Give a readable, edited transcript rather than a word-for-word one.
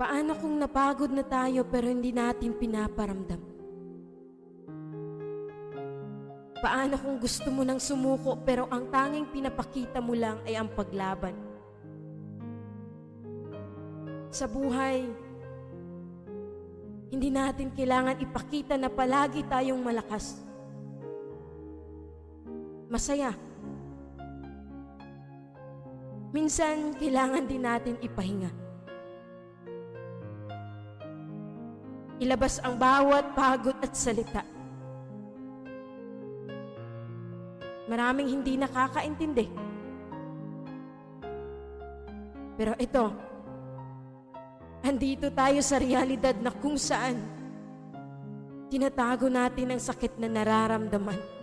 Paano kung napagod na tayo pero hindi natin pinaparamdam? Paano kung gusto mo nang sumuko pero ang tanging pinapakita mo lang ay ang paglaban? Sa buhay, hindi natin kailangan ipakita na palagi tayong malakas, masaya. Minsan, kailangan din natin ipahinga. Ilabas ang bawat pagod at salita. Maraming hindi nakakaintindi. Pero ito, andito tayo sa realidad na kung saan tinatago natin ang sakit na nararamdaman.